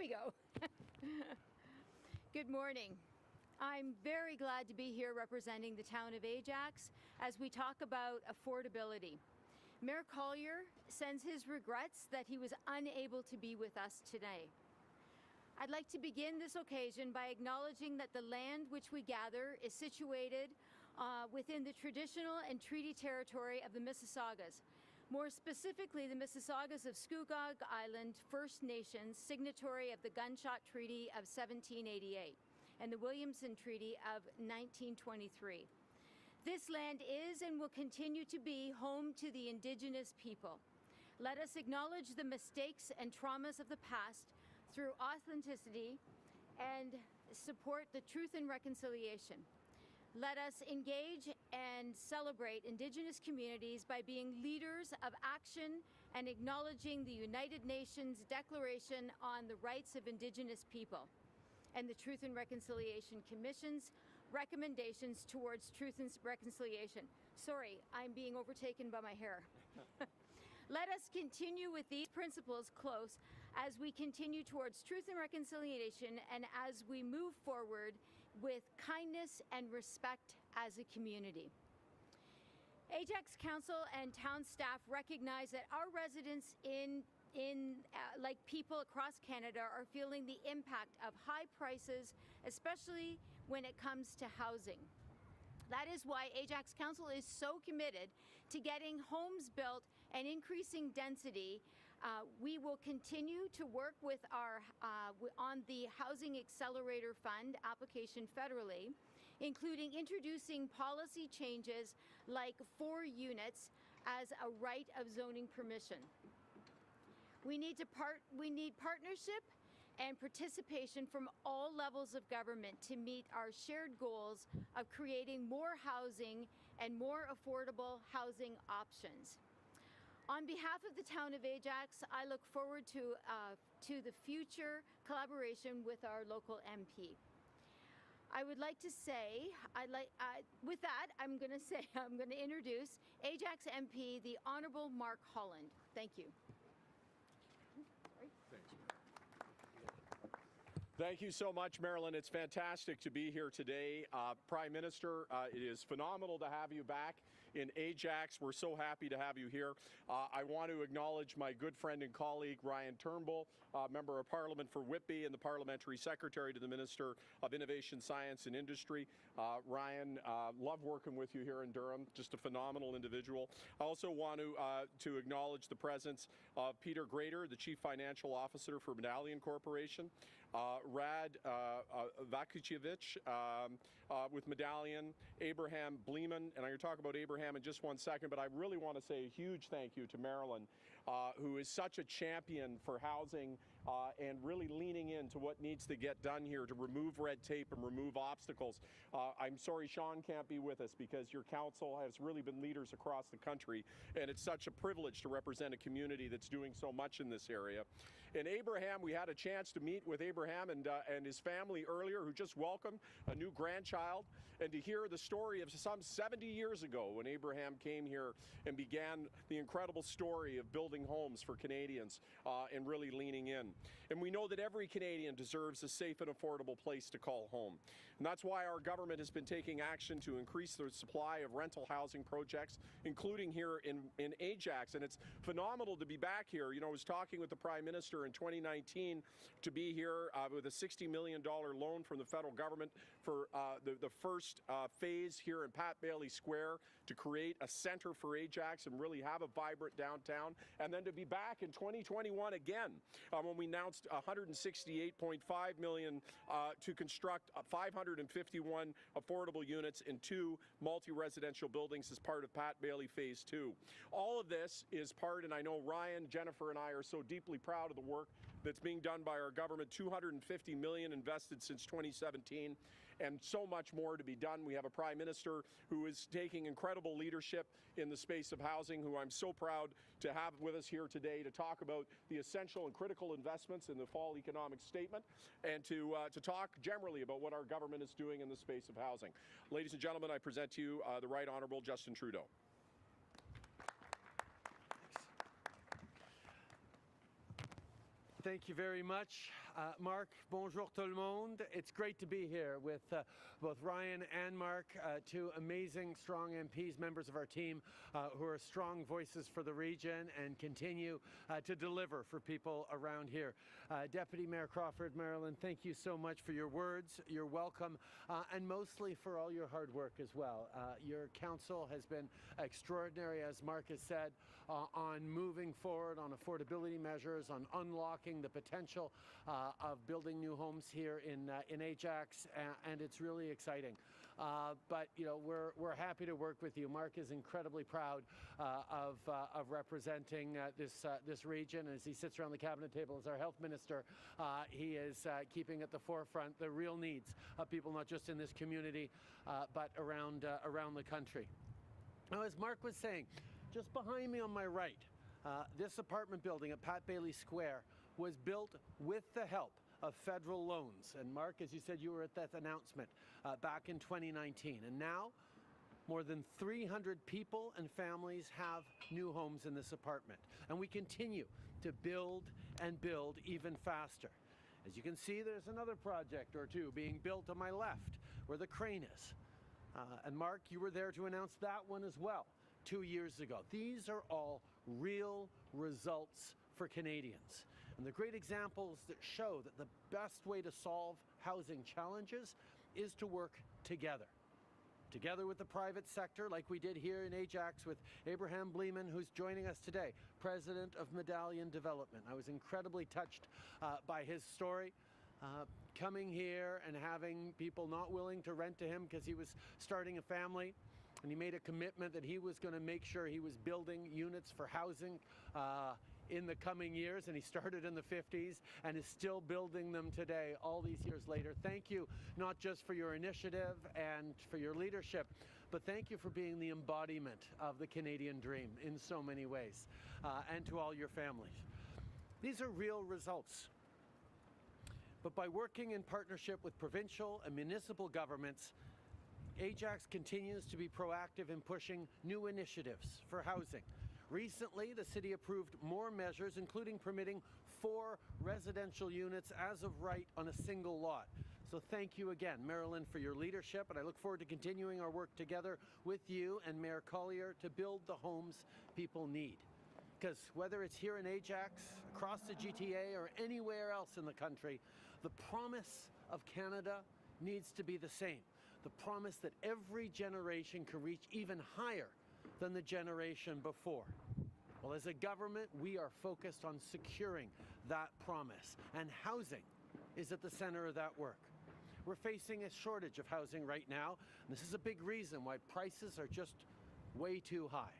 we go. Good morning. I'm very glad to be here representing the town of Ajax as we talk about affordability. Mayor Collier sends his regrets that he was unable to be with us today. I'd like to begin this occasion by acknowledging that the land which we gather is situated within the traditional and treaty territory of the Mississaugas. More specifically, the Mississaugas of Scugog Island First Nations, signatory of the Gunshot Treaty of 1788 and the Williamson Treaty of 1923. This land is and will continue to be home to the Indigenous people. Let us acknowledge the mistakes and traumas of the past through authenticity and support the truth and reconciliation. Let us engage and celebrate Indigenous communities by being leaders of action and acknowledging the United Nations Declaration on the Rights of Indigenous People and the Truth and Reconciliation Commission's recommendations towards truth and reconciliation. Sorry, I'm being overtaken by my hair. Let us continue with these principles close as we continue towards truth and reconciliation and as we move forward with kindness and respect as a community. Ajax Council and town staff recognize that our residents like people across Canada are feeling the impact of high prices, especially when it comes to housing. That is why Ajax Council is so committed to getting homes built and increasing density. We will continue to work with on the Housing Accelerator Fund application federally, including introducing policy changes like 4 units as a right of zoning permission. We need partnership and participation from all levels of government to meet our shared goals of creating more housing and more affordable housing options. On behalf of the town of Ajax, I look forward to the future collaboration with our local MP. I would like to say, with that, I'm going to introduce Ajax MP, the Honourable Mark Holland. Thank you. Thanks. Thank you so much, Marilyn. It's fantastic to be here today. Prime Minister, it is phenomenal to have you back in Ajax. We're so happy to have you here. I want to acknowledge my good friend and colleague, Ryan Turnbull, Member of Parliament for Whitby and the Parliamentary Secretary to the Minister of Innovation, Science and Industry. Ryan, love working with you here in Durham. Just a phenomenal individual. I also want to acknowledge the presence of Peter Grader, the Chief Financial Officer for Medallion Corporation. Rad Vakuchevich with Medallion, Abraham Bleeman, and I'm going to talk about Abraham in just one second, but I really want to say a huge thank you to Marilyn, who is such a champion for housing and really leaning into what needs to get done here to remove red tape and remove obstacles. I'm sorry Sean can't be with us because your council has really been leaders across the country, and it's such a privilege to represent a community that's doing so much in this area. And Abraham, we had a chance to meet with Abraham and his family earlier, who just welcomed a new grandchild, and to hear the story of some 70 years ago when Abraham came here and began the incredible story of building homes for Canadians and really leaning in. And we know that every Canadian deserves a safe and affordable place to call home. And that's why our government has been taking action to increase the supply of rental housing projects, including here in Ajax. And it's phenomenal to be back here. You know, I was talking with the Prime Minister in 2019 to be here with a $60 million loan from the federal government for the first phase here in Pat Bailey Square to create a center for Ajax and really have a vibrant downtown, and then to be back in 2021 again when we announced $168.5 million to construct 551 affordable units in 2 multi-residential buildings as part of Pat Bailey Phase 2. All of this is part, and I know Ryan, Jennifer, and I are so deeply proud of the work that's being done by our government. $250 million invested since 2017, and so much more to be done. We have a Prime Minister who is taking incredible leadership in the space of housing, who I'm so proud to have with us here today to talk about the essential and critical investments in the fall economic statement, and to talk generally about what our government is doing in the space of housing. Ladies and gentlemen, I present to you the Right Honourable Justin Trudeau. Thank you very much, Mark. Bonjour tout le monde. It's great to be here with both Ryan and Mark, two amazing, strong MPs, members of our team, who are strong voices for the region and continue to deliver for people around here. Deputy Mayor Crawford, Marilyn, thank you so much for your words, your welcome, and mostly for all your hard work as well. Your council has been extraordinary, as Mark has said, on moving forward on affordability measures, on unlocking the potential of building new homes here in Ajax, and it's really exciting. But you know, we're happy to work with you. Mark is incredibly proud of representing this region. As he sits around the cabinet table as our health minister, he is keeping at the forefront the real needs of people, not just in this community, but around the country. Now, as Mark was saying, just behind me on my right, this apartment building at Pat Bailey Square was built with the help of federal loans. And Mark, as you said, you were at that announcement back in 2019. And now, more than 300 people and families have new homes in this apartment. And we continue to build and build even faster. As you can see, there's another project or two being built on my left, where the crane is. And Mark, you were there to announce that one as well 2 years ago. These are all real results for Canadians. And they're great examples that show that the best way to solve housing challenges is to work together. Together with the private sector, like we did here in Ajax with Abraham Bleeman, who's joining us today, President of Medallion Development. I was incredibly touched by his story. Coming here and having people not willing to rent to him because he was starting a family. And he made a commitment that he was going to make sure he was building units for housing in the coming years, and he started in the 50s and is still building them today, all these years later. Thank you, not just for your initiative and for your leadership, but thank you for being the embodiment of the Canadian dream in so many ways, and to all your families. These are real results. But by working in partnership with provincial and municipal governments, Ajax continues to be proactive in pushing new initiatives for housing. Recently, the city approved more measures, including permitting 4 residential units as of right on a single lot. So thank you again, Marilyn, for your leadership, and I look forward to continuing our work together with you and Mayor Collier to build the homes people need. Because whether it's here in Ajax, across the GTA, or anywhere else in the country, the promise of Canada needs to be the same. The promise that every generation can reach even higher than the generation before. Well, as a government, we are focused on securing that promise, and housing is at the center of that work. We're facing a shortage of housing right now, and this is a big reason why prices are just way too high.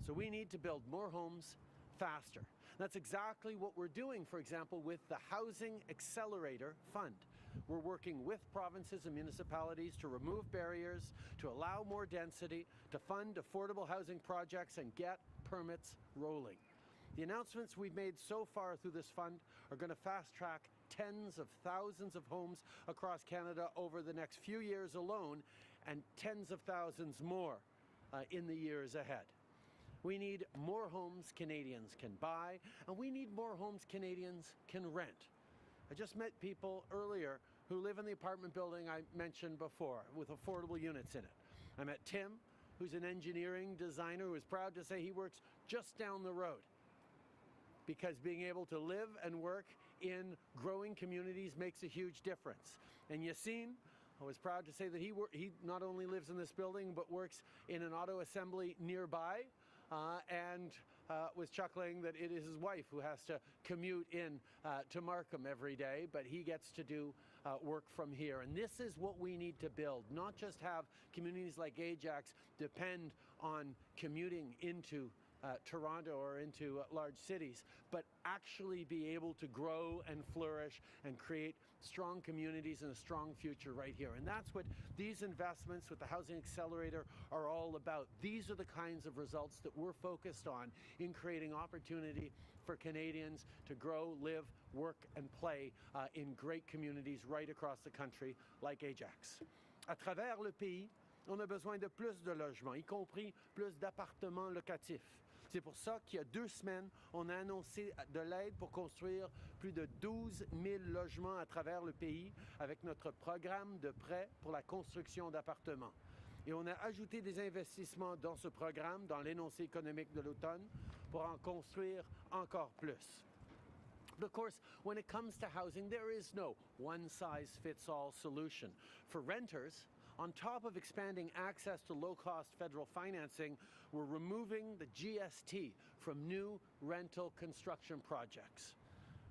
So we need to build more homes faster. That's exactly what we're doing, for example, with the Housing Accelerator Fund. We're working with provinces and municipalities to remove barriers, to allow more density, to fund affordable housing projects and get permits rolling. The announcements we've made so far through this fund are going to fast-track tens of thousands of homes across Canada over the next few years alone, and tens of thousands more in the years ahead. We need more homes Canadians can buy, and we need more homes Canadians can rent. I just met people earlier who live in the apartment building I mentioned before with affordable units in it. I met Tim, who's an engineering designer who is proud to say he works just down the road, because being able to live and work in growing communities makes a huge difference. And Yassine, I was proud to say that he not only lives in this building but works in an auto assembly nearby, and was chuckling that it is his wife who has to commute in to Markham every day, but he gets to do work from here. And this is what we need to build, not just have communities like Ajax depend on commuting into Toronto or into large cities, but actually be able to grow and flourish and create strong communities and a strong future right here. And that's what these investments with the Housing Accelerator are all about. These are the kinds of results that we're focused on in creating opportunity for Canadians to grow, live, work, and play in great communities right across the country like Ajax. À travers le pays, on a besoin de plus de logements, y compris plus d'appartements locatifs. C'est pour ça qu'il y a 2 semaines, on a annoncé de l'aide pour construire plus de 12 000 logements à travers le pays avec notre programme de prêt pour la construction d'appartements. Et on a ajouté des investissements dans ce programme, dans l'énoncé économique de l'automne, pour en construire encore plus. But of course, when it comes to housing, there is no one-size-fits-all solution. For renters, on top of expanding access to low-cost federal financing, we're removing the GST from new rental construction projects.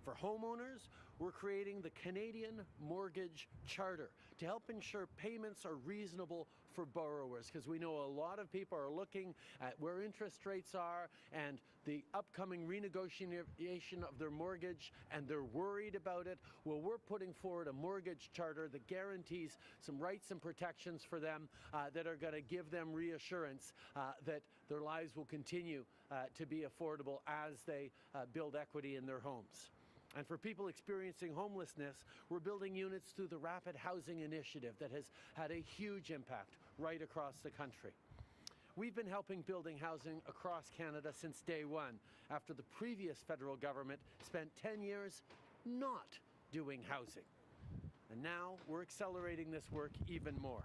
For homeowners, we're creating the Canadian Mortgage Charter to help ensure payments are reasonable for borrowers, because we know a lot of people are looking at where interest rates are and the upcoming renegotiation of their mortgage, and they're worried about it. Well, we're putting forward a mortgage charter that guarantees some rights and protections for them that are going to give them reassurance that their lives will continue to be affordable as they build equity in their homes. And for people experiencing homelessness, we're building units through the Rapid Housing Initiative that has had a huge impact right across the country. We've been helping building housing across Canada since day one, after the previous federal government spent 10 years not doing housing. And now we're accelerating this work even more.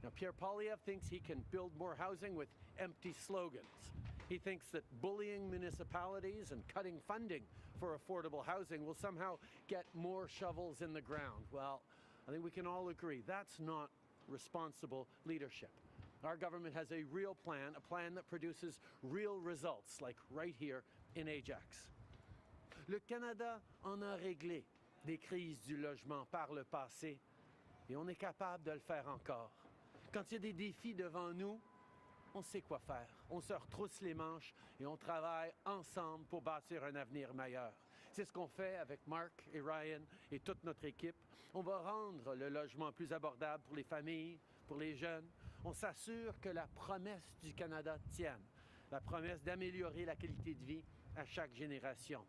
Now, Pierre Poilievre thinks he can build more housing with empty slogans. He thinks that bullying municipalities and cutting funding for affordable housing will somehow get more shovels in the ground. Well, I think we can all agree that's not responsible leadership. Our government has a real plan, a plan that produces real results, like right here in Ajax. Le Canada en a réglé des crises du logement par le passé, et on est capable de le faire encore. Quand il y a des défis devant nous, on sait quoi faire. On se retrousse les manches et on travaille ensemble pour bâtir un avenir meilleur. C'est ce qu'on fait avec Mark et Ryan et toute notre équipe. On va rendre le logement plus abordable pour les familles, pour les jeunes. On s'assure que la promesse du Canada tienne, la promesse d'améliorer la qualité de vie à chaque génération.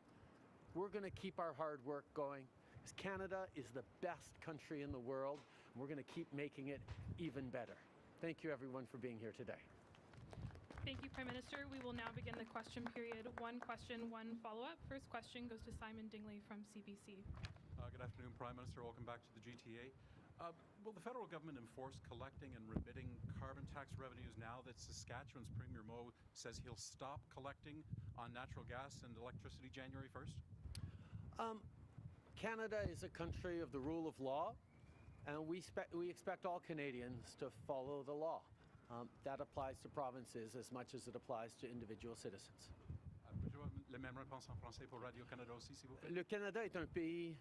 We're going to keep our hard work going, because Canada is the best country in the world, and we're going to keep making it even better. Thank you, everyone, for being here today. Thank you, Prime Minister. We will now begin the question period. One question, one follow-up. First question goes to Simon Dingley from CBC. Good afternoon, Prime Minister. Welcome back to the GTA. Will the federal government enforce collecting and remitting carbon tax revenues now that Saskatchewan's Premier Moe says he'll stop collecting on natural gas and electricity January 1st? Canada is a country of the rule of law, and we expect all Canadians to follow the law. That applies to provinces as much as it applies to individual citizens. La même réponse en français pour Radio-Canada aussi, s'il vous plaît. Le Canada est un pays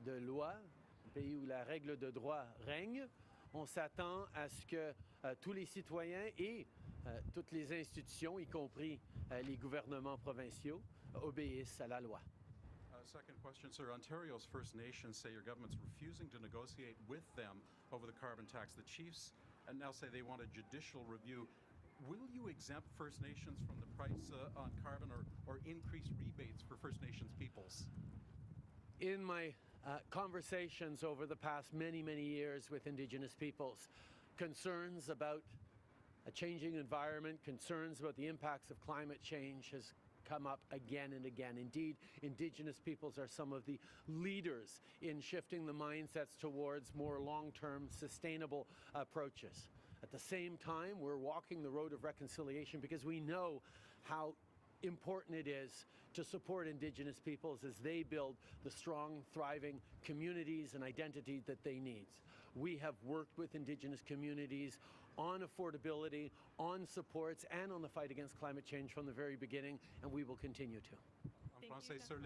de loi, un pays où la règle de droit règne. On s'attend à ce que tous les citoyens et toutes les institutions, y compris les gouvernements provinciaux, obéissent à la loi. Second question, sir. Ontario's First Nations say your government's refusing to negotiate with them over the carbon tax. The Chiefs and now say they want a judicial review. Will you exempt First Nations from the price on carbon or increase rebates for First Nations peoples? In my conversations over the past many years with Indigenous peoples, concerns about a changing environment, concerns about the impacts of climate change has come up again and again. Indeed, Indigenous peoples are some of the leaders in shifting the mindsets towards more long-term sustainable approaches. At the same time, we're walking the road of reconciliation because we know how important it is to support Indigenous peoples as they build the strong, thriving communities and identity that they need. We have worked with Indigenous communities on affordability, on supports, and on the fight against climate change from the very beginning, and we will continue to. En français, sur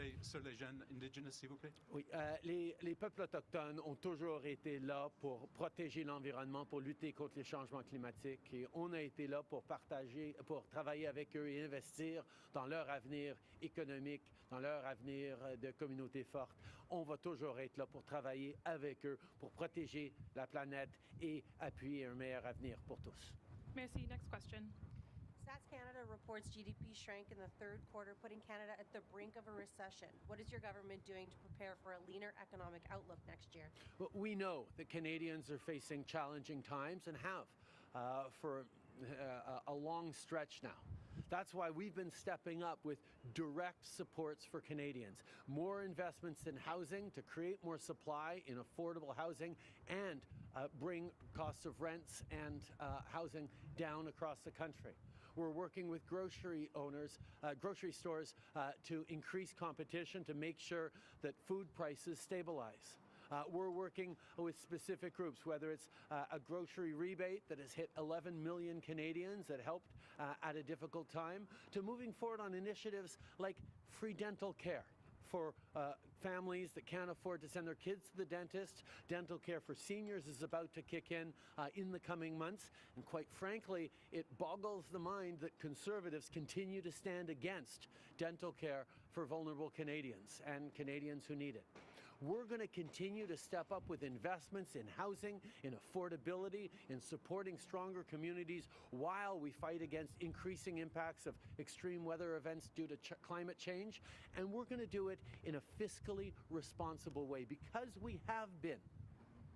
les jeunes Indigenous, s'il vous plaît. Oui, les peuples autochtones ont toujours été là pour protéger l'environnement, pour lutter contre les changements climatiques, et on a été là pour travailler avec eux et investir dans leur avenir économique, dans leur avenir de communautés fortes. On va toujours être là pour travailler avec eux, pour protéger la planète et appuyer un meilleur avenir pour tous. Merci. Next question. StatCan reports GDP shrank in the third quarter, putting Canada at the brink of a recession. What is your government doing to prepare for a leaner economic outlook next year? Well, we know that Canadians are facing challenging times and have for a long stretch now. That's why we've been stepping up with direct supports for Canadians. More investments in housing to create more supply in affordable housing and bring costs of rents and housing down across the country. We're working with grocery stores to increase competition to make sure that food prices stabilize. We're working with specific groups, whether it's a grocery rebate that has hit 11 million Canadians that helped at a difficult time, to moving forward on initiatives like free dental care for families that can't afford to send their kids to the dentist. Dental care for seniors is about to kick in the coming months. And quite frankly, it boggles the mind that Conservatives continue to stand against dental care for vulnerable Canadians and Canadians who need it. We're going to continue to step up with investments in housing, in affordability, in supporting stronger communities while we fight against increasing impacts of extreme weather events due to climate change. And we're going to do it in a fiscally responsible way. Because we have been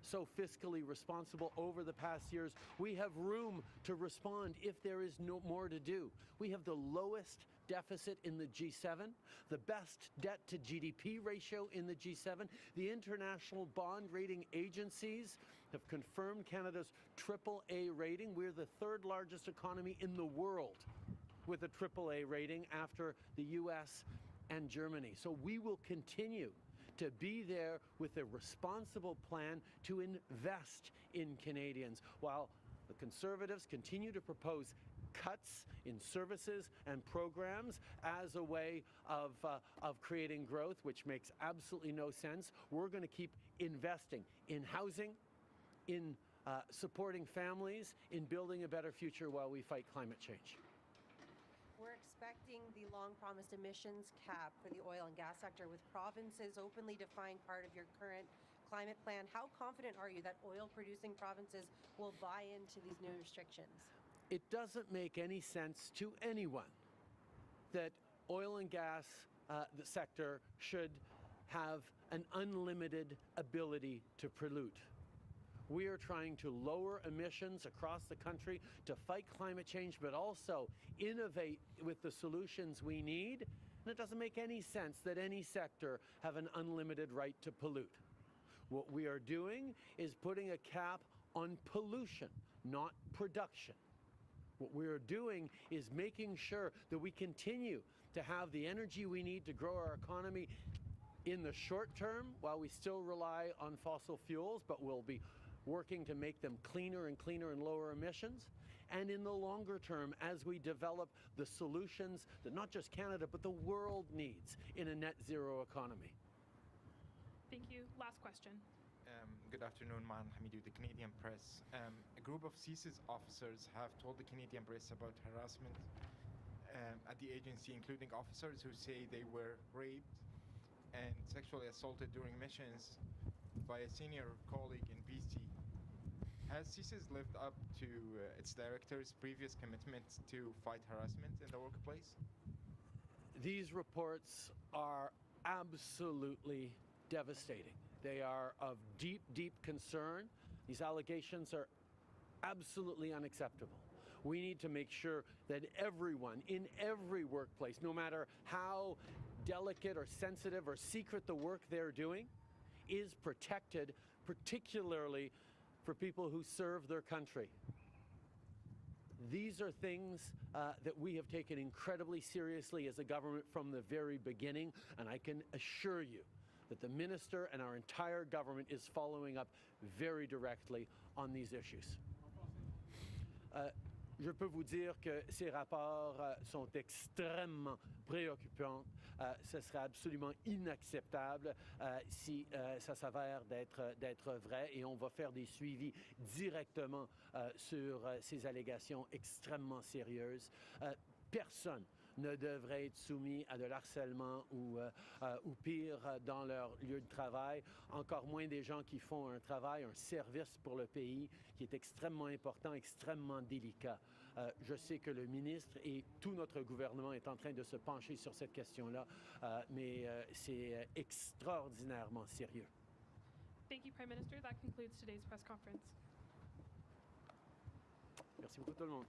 so fiscally responsible over the past years, we have room to respond if there is no more to do. We have the lowest deficit in the G7, the best debt to GDP ratio in the G7. The international bond rating agencies have confirmed Canada's AAA rating. We're the third largest economy in the world with a AAA rating after the US and Germany. So we will continue to be there with a responsible plan to invest in Canadians, while the Conservatives continue to propose cuts in services and programs as a way of creating growth, which makes absolutely no sense. We're going to keep investing in housing, in supporting families, in building a better future while we fight climate change. We're expecting the long-promised emissions cap for the oil and gas sector, with provinces openly defying part of your current climate plan. How confident are you that oil-producing provinces will buy into these new restrictions? It doesn't make any sense to anyone that oil and gas the sector should have an unlimited ability to pollute. We are trying to lower emissions across the country to fight climate change, but also innovate with the solutions we need. And it doesn't make any sense that any sector have an unlimited right to pollute. What we are doing is putting a cap on pollution, not production. What we are doing is making sure that we continue to have the energy we need to grow our economy in the short term while we still rely on fossil fuels, but we'll be working to make them cleaner and cleaner and lower emissions. And in the longer term, as we develop the solutions that not just Canada, but the world needs in a net zero economy. Thank you. Last question. Good afternoon, Man Hamidou, the Canadian Press. A group of CSIS officers have told the Canadian Press about harassment at the agency, including officers who say they were raped and sexually assaulted during missions by a senior colleague in BC. Has CSIS lived up to its director's previous commitments to fight harassment in the workplace? These reports are absolutely devastating. They are of deep, deep concern. These allegations are absolutely unacceptable. We need to make sure that everyone in every workplace, no matter how delicate or sensitive or secret the work they're doing, is protected, particularly for people who serve their country. These are things that we have taken incredibly seriously as a government from the very beginning, and I can assure you that the Minister and our entire government is following up very directly on these issues. Je peux vous dire que ces rapports sont extrêmement préoccupants. Ce serait absolument inacceptable si ça s'avère d'être vrai, et on va faire des suivis directement sur ces allégations extrêmement sérieuses. Personne ne devrait être soumis à de l'harcèlement ou pire dans leur lieu de travail, encore moins des gens qui font un travail, un service pour le pays qui est extrêmement important, extrêmement délicat. Je sais que le ministre et tout notre gouvernement est en train de se pencher sur cette question-là, mais c'est extraordinairement sérieux. Thank you, Prime Minister. That concludes today's press conference. Merci beaucoup tout le monde.